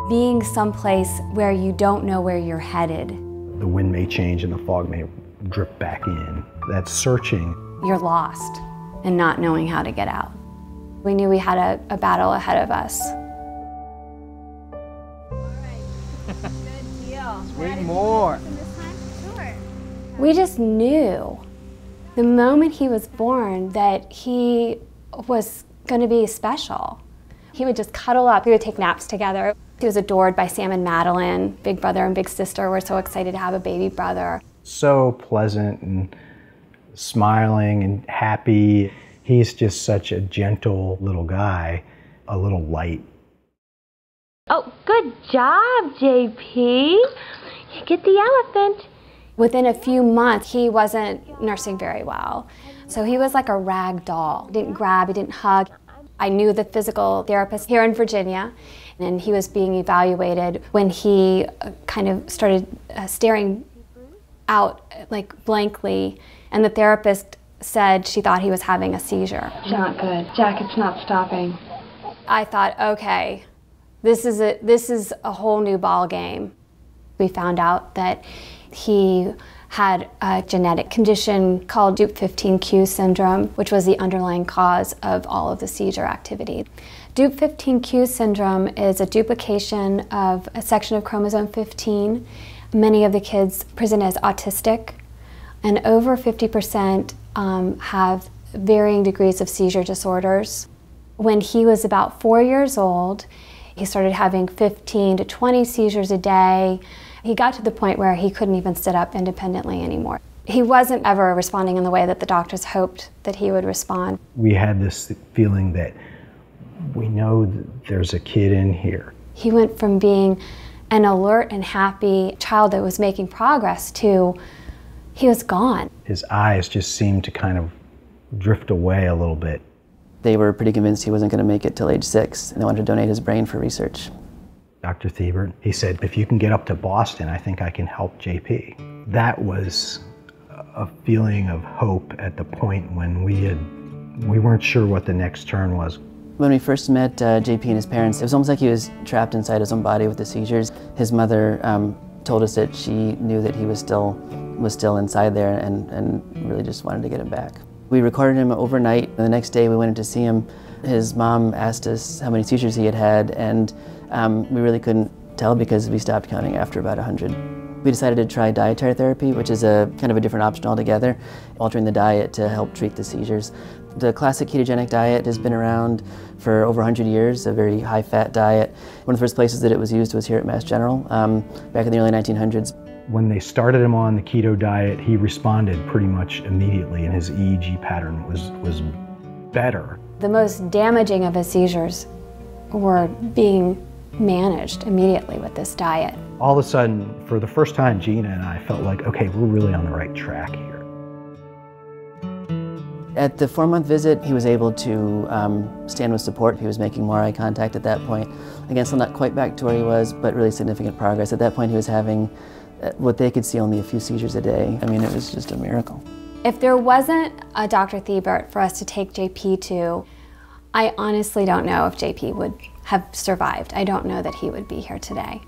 Being someplace where you don't know where you're headed. The wind may change and the fog may drip back in. That's searching. You're lost and not knowing how to get out. We knew we had a battle ahead of us. Good deal. Swing more. Sure. We just knew the moment he was born that he was going to be special. He would just cuddle up. We would take naps together. He was adored by Sam and Madeline. Big brother and big sister were so excited to have a baby brother. So pleasant and smiling and happy. He's just such a gentle little guy, a little light. Oh, good job, JP. You get the elephant. Within a few months, he wasn't nursing very well. So he was like a rag doll. He didn't grab, he didn't hug. I knew the physical therapist here in Virginia, and he was being evaluated when he kind of started staring out like blankly, and the therapist said she thought he was having a seizure. Not good. Jack, it's not stopping. I thought, okay, this is a whole new ball game. We found out that he had a genetic condition called Dup15q syndrome, which was the underlying cause of all of the seizure activity. Dup15q syndrome is a duplication of a section of chromosome 15. Many of the kids present as autistic, and over 50% have varying degrees of seizure disorders. When he was about 4 years old, he started having 15 to 20 seizures a day. He got to the point where he couldn't even sit up independently anymore. He wasn't ever responding in the way that the doctors hoped that he would respond. We had this feeling that we know that there's a kid in here. He went from being an alert and happy child that was making progress to he was gone. His eyes just seemed to kind of drift away a little bit. They were pretty convinced he wasn't going to make it till age 6, and they wanted to donate his brain for research. Dr. Thiebert, he said, if you can get up to Boston, I think I can help JP. That was a feeling of hope at the point when we weren't sure what the next turn was. When we first met JP and his parents, it was almost like he was trapped inside his own body with the seizures. His mother told us that she knew that he was still inside there and really just wanted to get him back. We recorded him overnight, and the next day we went in to see him. His mom asked us how many seizures he had had, and we really couldn't tell because we stopped counting after about 100. We decided to try dietary therapy, which is a kind of a different option altogether, altering the diet to help treat the seizures. The classic ketogenic diet has been around for over 100 years, a very high-fat diet. One of the first places that it was used was here at Mass General back in the early 1900s. When they started him on the keto diet, he responded pretty much immediately, and his EEG pattern was better. The most damaging of his seizures were being managed immediately with this diet. All of a sudden, for the first time, Gina and I felt like, okay, we're really on the right track here. At the 4-month visit, he was able to stand with support. He was making more eye contact at that point. Again, still not quite back to where he was, but really significant progress. At that point, he was having what they could see only a few seizures a day. I mean, it was just a miracle. If there wasn't a Dr. Thiebert for us to take JP to, I honestly don't know if JP would have survived. I don't know that he would be here today.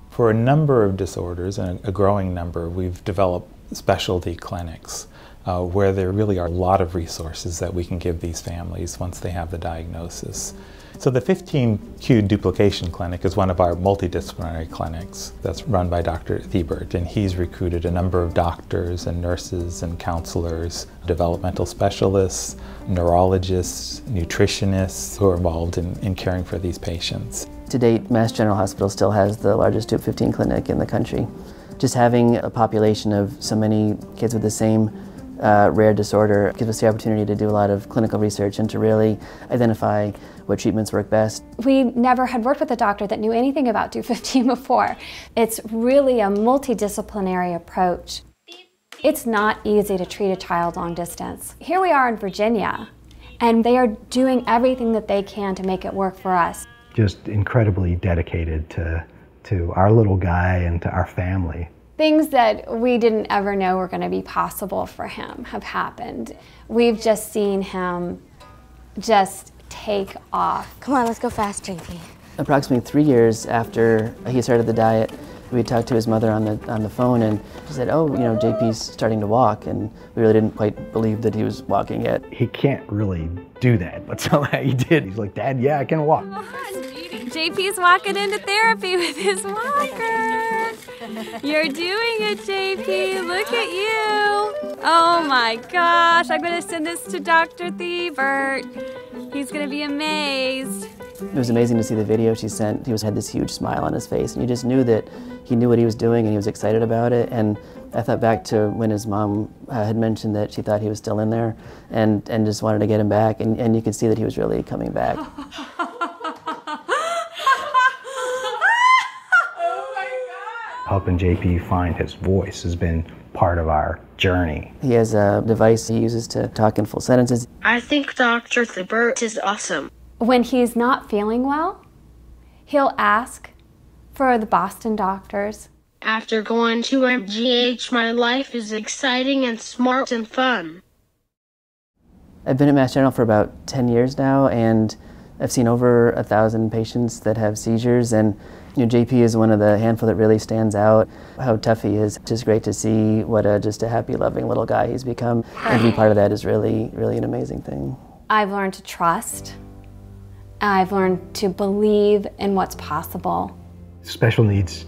For a number of disorders, and a growing number, we've developed specialty clinics where there really are a lot of resources that we can give these families once they have the diagnosis. So the 15q duplication clinic is one of our multidisciplinary clinics that's run by Dr. Thiebert, and he's recruited a number of doctors and nurses and counselors, developmental specialists, neurologists, nutritionists who are involved in caring for these patients. To date, Mass General Hospital still has the largest Dup15 clinic in the country. Just having a population of so many kids with the same rare disorder gives us the opportunity to do a lot of clinical research and to really identify what treatments work best. We never had worked with a doctor that knew anything about Dup15 before. It's really a multidisciplinary approach. It's not easy to treat a child long distance. Here we are in Virginia, and they are doing everything that they can to make it work for us. Just incredibly dedicated to our little guy and to our family. Things that we didn't ever know were going to be possible for him have happened. We've just seen him just take off. Come on, let's go fast, JP. Approximately 3 years after he started the diet, we talked to his mother on the phone, and she said, "Oh, you know, JP's starting to walk," and we really didn't quite believe that he was walking yet. He can't really do that, but somehow he did. He's like, "Dad, yeah, I can walk." JP's walking into therapy with his walker. You're doing it, JP. Look at you. Oh my gosh, I'm gonna send this to Dr. Thiebert. He's gonna be amazed. It was amazing to see the video she sent. He had this huge smile on his face, and you just knew that he knew what he was doing and he was excited about it. And I thought back to when his mom had mentioned that she thought he was still in there and just wanted to get him back, and you could see that he was really coming back. Helping JP find his voice has been part of our journey. He has a device he uses to talk in full sentences. I think Dr. Thiebert is awesome. When he's not feeling well, he'll ask for the Boston doctors. After going to MGH, my life is exciting and smart and fun. I've been at Mass General for about 10 years now, and I've seen over 1,000 patients that have seizures, and you know, JP is one of the handful that really stands out. How tough he is. It's just great to see what just a happy, loving little guy he's become, and to be part of that is really, really an amazing thing. I've learned to trust. I've learned to believe in what's possible. Special needs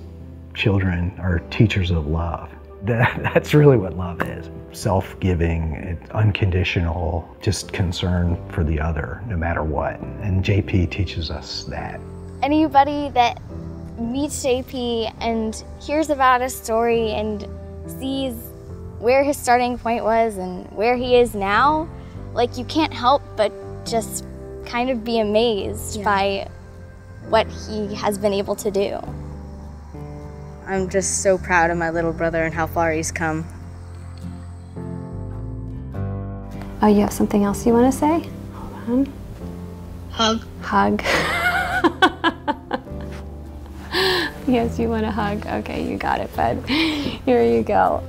children are teachers of love. That's really what love is. Self-giving, unconditional, just concern for the other, no matter what. And JP teaches us that. Anybody that meets JP and hears about his story and sees where his starting point was and where he is now, like, you can't help but just kind of be amazed by what he has been able to do. I'm just so proud of my little brother and how far he's come. Oh, you have something else you want to say? Hold on. Hug. Hug. Yes, you want a hug? Okay, you got it, bud. Here you go.